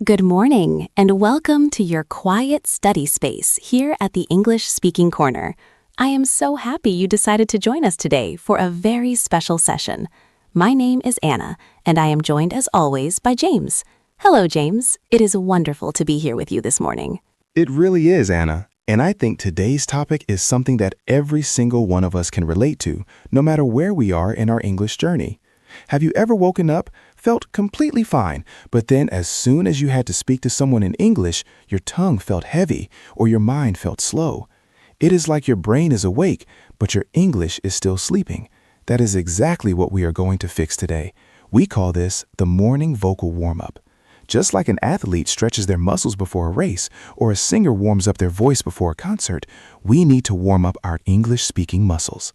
Good morning, and welcome to your quiet study space here at the English Speaking Corner. I am so happy you decided to join us today for a very special session. My name is Anna, and I am joined as always by James. Hello, James. It is wonderful to be here with you this morning. It really is, Anna. And I think today's topic is something that every single one of us can relate to, no matter where we are in our English journey. Have you ever woken up, felt completely fine, but then as soon as you had to speak to someone in English, your tongue felt heavy or your mind felt slow? It is like your brain is awake, but your English is still sleeping. That is exactly what we are going to fix today. We call this the morning vocal warm-up. Just like an athlete stretches their muscles before a race or a singer warms up their voice before a concert, we need to warm up our English-speaking muscles.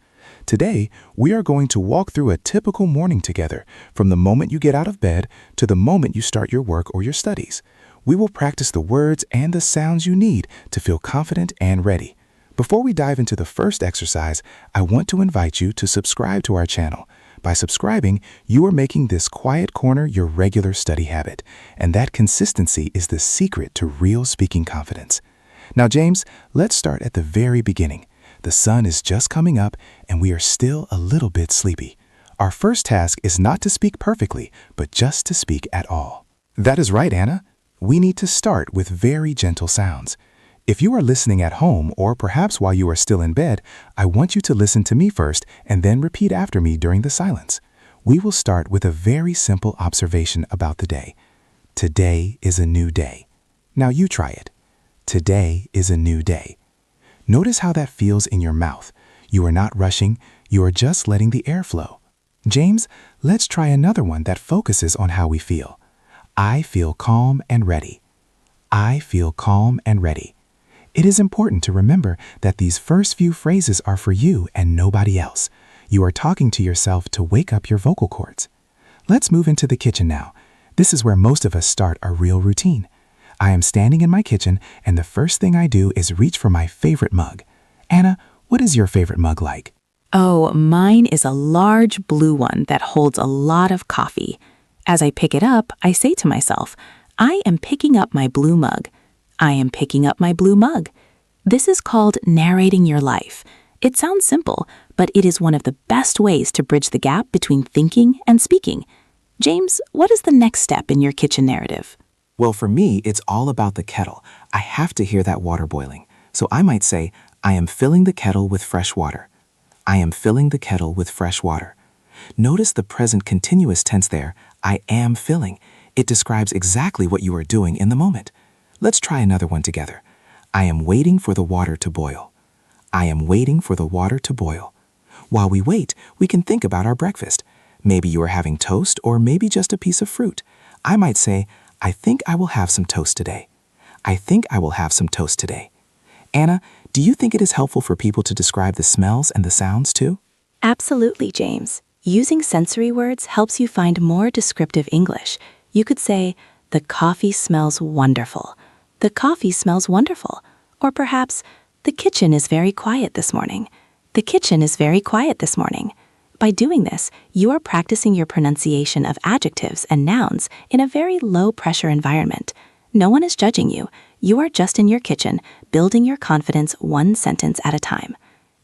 Today, we are going to walk through a typical morning together, from the moment you get out of bed to the moment you start your work or your studies. We will practice the words and the sounds you need to feel confident and ready. Before we dive into the first exercise, I want to invite you to subscribe to our channel. By subscribing, you are making this quiet corner your regular study habit, and that consistency is the secret to real speaking confidence. Now, James, let's start at the very beginning. The sun is just coming up, and we are still a little bit sleepy. Our first task is not to speak perfectly, but just to speak at all. That is right, Anna. We need to start with very gentle sounds. If you are listening at home or perhaps while you are still in bed, I want you to listen to me first and then repeat after me during the silence. We will start with a very simple observation about the day. Today is a new day. Now you try it. Today is a new day. Notice how that feels in your mouth. You are not rushing, you are just letting the air flow. James, let's try another one that focuses on how we feel. I feel calm and ready. I feel calm and ready. It is important to remember that these first few phrases are for you and nobody else. You are talking to yourself to wake up your vocal cords. Let's move into the kitchen now. This is where most of us start our real routine. I am standing in my kitchen, and the first thing I do is reach for my favorite mug. Anna, what is your favorite mug like? Oh, mine is a large blue one that holds a lot of coffee. As I pick it up, I say to myself, I am picking up my blue mug. I am picking up my blue mug. This is called narrating your life. It sounds simple, but it is one of the best ways to bridge the gap between thinking and speaking. James, what is the next step in your kitchen narrative? Well, for me, it's all about the kettle. I have to hear that water boiling. So I might say, I am filling the kettle with fresh water. I am filling the kettle with fresh water. Notice the present continuous tense there, I am filling. It describes exactly what you are doing in the moment. Let's try another one together. I am waiting for the water to boil. I am waiting for the water to boil. While we wait, we can think about our breakfast. Maybe you are having toast or maybe just a piece of fruit. I might say, I think I will have some toast today. I think I will have some toast today. Anna, do you think it is helpful for people to describe the smells and the sounds too? Absolutely, James. Using sensory words helps you find more descriptive English. You could say, the coffee smells wonderful. The coffee smells wonderful. Or perhaps, the kitchen is very quiet this morning. The kitchen is very quiet this morning. By doing this, you are practicing your pronunciation of adjectives and nouns in a very low-pressure environment. No one is judging you. You are just in your kitchen, building your confidence one sentence at a time.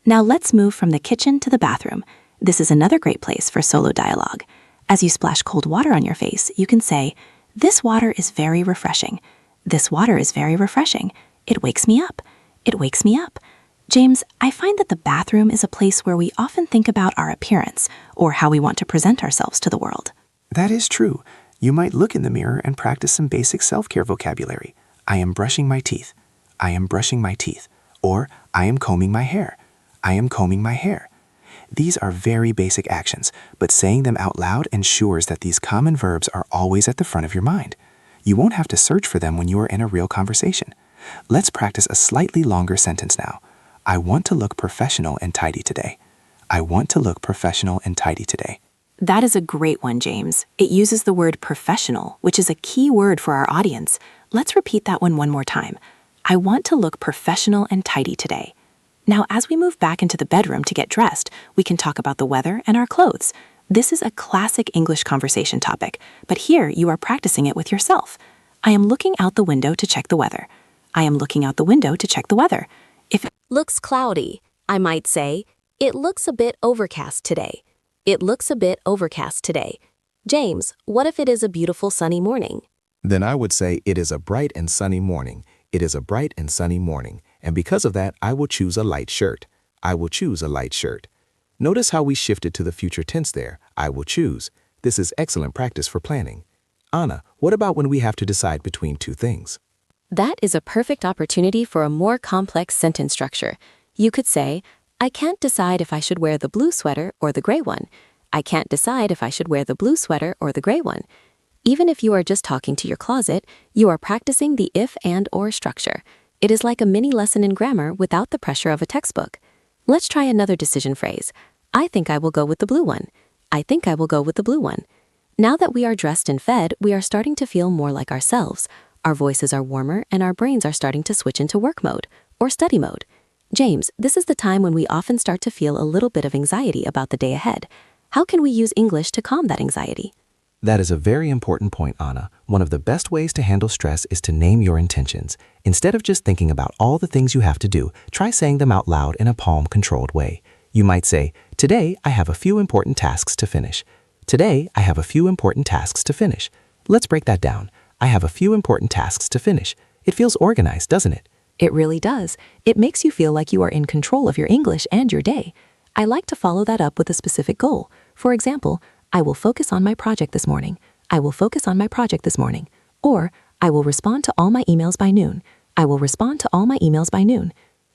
Now let's move from the kitchen to the bathroom. This is another great place for solo dialogue. As you splash cold water on your face, you can say, this water is very refreshing. This water is very refreshing. It wakes me up. It wakes me up. James, I find that the bathroom is a place where we often think about our appearance or how we want to present ourselves to the world. That is true. You might look in the mirror and practice some basic self-care vocabulary. I am brushing my teeth. I am brushing my teeth. Or, I am combing my hair. I am combing my hair. These are very basic actions, but saying them out loud ensures that these common verbs are always at the front of your mind. You won't have to search for them when you are in a real conversation. Let's practice a slightly longer sentence now. I want to look professional and tidy today. I want to look professional and tidy today. That is a great one, James. It uses the word professional, which is a key word for our audience. Let's repeat that one more time. I want to look professional and tidy today. Now, as we move back into the bedroom to get dressed, we can talk about the weather and our clothes. This is a classic English conversation topic, but here you are practicing it with yourself. I am looking out the window to check the weather. I am looking out the window to check the weather. If it Looks cloudy. I might say, it looks a bit overcast today. It looks a bit overcast today. James, what if it is a beautiful sunny morning? Then I would say it is a bright and sunny morning. It is a bright and sunny morning. And because of that, I will choose a light shirt. I will choose a light shirt. Notice how we shifted to the future tense there. I will choose. This is excellent practice for planning. Anna, what about when we have to decide between two things? That is a perfect opportunity for a more complex sentence structure. You could say, I can't decide if I should wear the blue sweater or the gray one. I can't decide if I should wear the blue sweater or the gray one. Even if you are just talking to your closet, you are practicing the if and or structure. It is like a mini lesson in grammar without the pressure of a textbook. Let's try another decision phrase. I think I will go with the blue one. I think I will go with the blue one. Now that we are dressed and fed, we are starting to feel more like ourselves. Our voices are warmer and our brains are starting to switch into work mode or study mode. James, this is the time when we often start to feel a little bit of anxiety about the day ahead. How can we use English to calm that anxiety? That is a very important point, Anna. One of the best ways to handle stress is to name your intentions. Instead of just thinking about all the things you have to do, try saying them out loud in a calm-controlled way. You might say, today I have a few important tasks to finish. Today I have a few important tasks to finish. Let's break that down. I have a few important tasks to finish. It feels organized, doesn't it? It really does. It makes you feel like you are in control of your English and your day. I like to follow that up with a specific goal. For example, I will focus on my project this morning. I will focus on my project this morning. Or, I will respond to all my emails by noon. I will respond to all my emails by noon.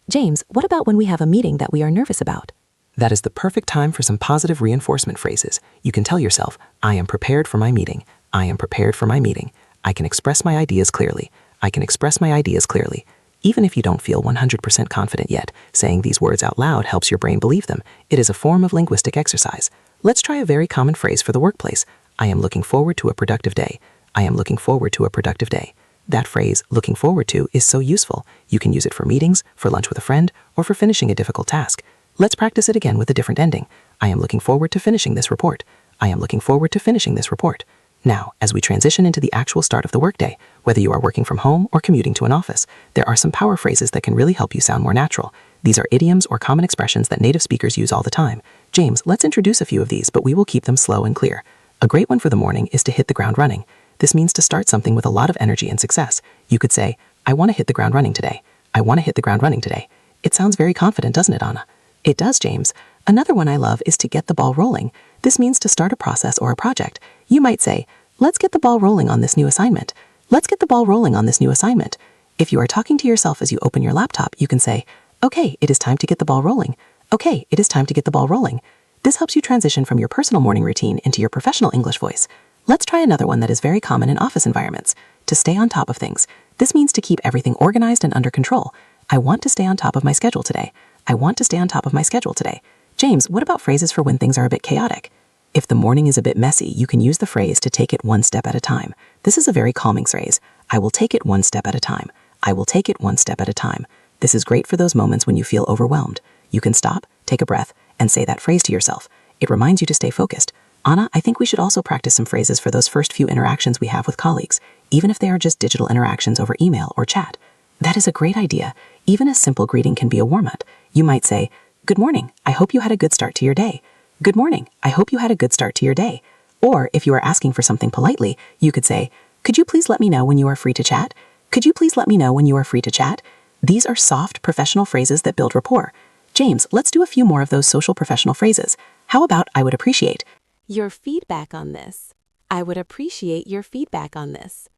James, what about when we have a meeting that we are nervous about? That is the perfect time for some positive reinforcement phrases. You can tell yourself, I am prepared for my meeting. I am prepared for my meeting. I can express my ideas clearly. I can express my ideas clearly. Even if you don't feel 100% confident yet, saying these words out loud helps your brain believe them. It is a form of linguistic exercise. Let's try a very common phrase for the workplace. I am looking forward to a productive day. I am looking forward to a productive day. That phrase, looking forward to, is so useful. You can use it for meetings, for lunch with a friend, or for finishing a difficult task. Let's practice it again with a different ending. I am looking forward to finishing this report. I am looking forward to finishing this report. Now, as we transition into the actual start of the workday, whether you are working from home or commuting to an office, there are some power phrases that can really help you sound more natural. These are idioms or common expressions that native speakers use all the time. James, let's introduce a few of these, but we will keep them slow and clear. A great one for the morning is to hit the ground running. This means to start something with a lot of energy and success. You could say, I want to hit the ground running today. I want to hit the ground running today. It sounds very confident, doesn't it, Anna? It does, James. Another one I love is to get the ball rolling. This means to start a process or a project. You might say, let's get the ball rolling on this new assignment. Let's get the ball rolling on this new assignment. If you are talking to yourself as you open your laptop, you can say, okay, it is time to get the ball rolling. Okay, it is time to get the ball rolling. This helps you transition from your personal morning routine into your professional English voice. Let's try another one that is very common in office environments. To stay on top of things. This means to keep everything organized and under control. I want to stay on top of my schedule today. I want to stay on top of my schedule today. James, what about phrases for when things are a bit chaotic? If the morning is a bit messy, you can use the phrase to take it one step at a time. This is a very calming phrase. I will take it one step at a time. I will take it one step at a time. This is great for those moments when you feel overwhelmed. You can stop, take a breath, and say that phrase to yourself. It reminds you to stay focused. Anna, I think we should also practice some phrases for those first few interactions we have with colleagues, even if they are just digital interactions over email or chat. That is a great idea. Even a simple greeting can be a warm-up. You might say, good morning, I hope you had a good start to your day. Good morning, I hope you had a good start to your day. Or if you are asking for something politely, you could say, could you please let me know when you are free to chat? Could you please let me know when you are free to chat? These are soft, professional phrases that build rapport. James, let's do a few more of those social professional phrases. How about I would appreciate your feedback on this. I would appreciate your feedback on this.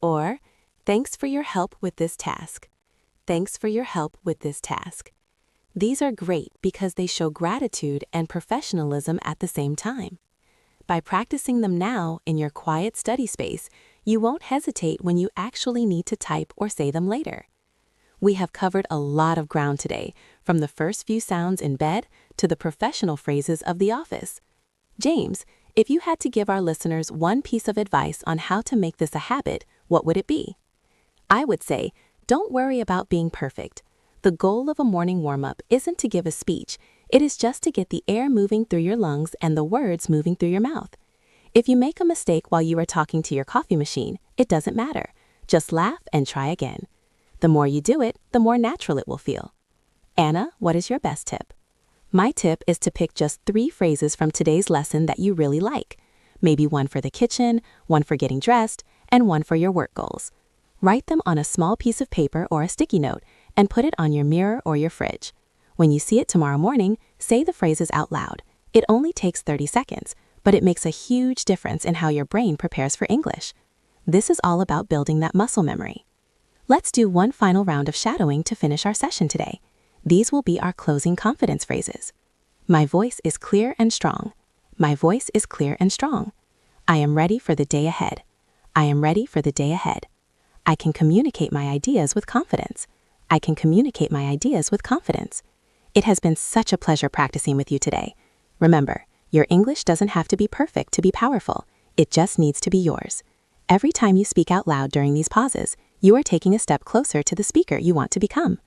Or, thanks for your help with this task. Thanks for your help with this task. These are great because they show gratitude and professionalism at the same time. By practicing them now in your quiet study space, you won't hesitate when you actually need to type or say them later. We have covered a lot of ground today, from the first few sounds in bed to the professional phrases of the office. James, if you had to give our listeners one piece of advice on how to make this a habit, what would it be? I would say, don't worry about being perfect. The goal of a morning warm-up isn't to give a speech. It is just to get the air moving through your lungs and the words moving through your mouth. If you make a mistake while you are talking to your coffee machine, it doesn't matter. Just laugh and try again. The more you do it, the more natural it will feel. Anna, what is your best tip? My tip is to pick just 3 phrases from today's lesson that you really like. Maybe one for the kitchen, one for getting dressed, and one for your work goals. Write them on a small piece of paper or a sticky note and put it on your mirror or your fridge. When you see it tomorrow morning, say the phrases out loud. It only takes 30 seconds, but it makes a huge difference in how your brain prepares for English. This is all about building that muscle memory. Let's do one final round of shadowing to finish our session today. These will be our closing confidence phrases. My voice is clear and strong. My voice is clear and strong. I am ready for the day ahead. I am ready for the day ahead. I can communicate my ideas with confidence. I can communicate my ideas with confidence. It has been such a pleasure practicing with you today. Remember, your English doesn't have to be perfect to be powerful. It just needs to be yours. Every time you speak out loud during these pauses, you are taking a step closer to the speaker you want to become.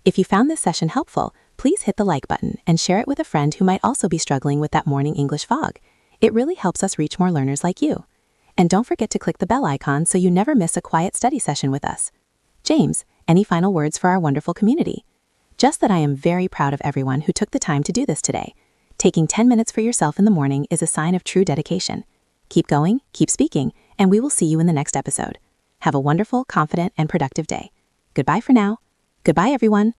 If you found this session helpful, please hit the like button and share it with a friend who might also be struggling with that morning English fog. It really helps us reach more learners like you. And don't forget to click the bell icon so you never miss a quiet study session with us. James, any final words for our wonderful community? Just that I am very proud of everyone who took the time to do this today. Taking 10 minutes for yourself in the morning is a sign of true dedication. Keep going, keep speaking, and we will see you in the next episode. Have a wonderful, confident, and productive day. Goodbye for now. Goodbye, everyone.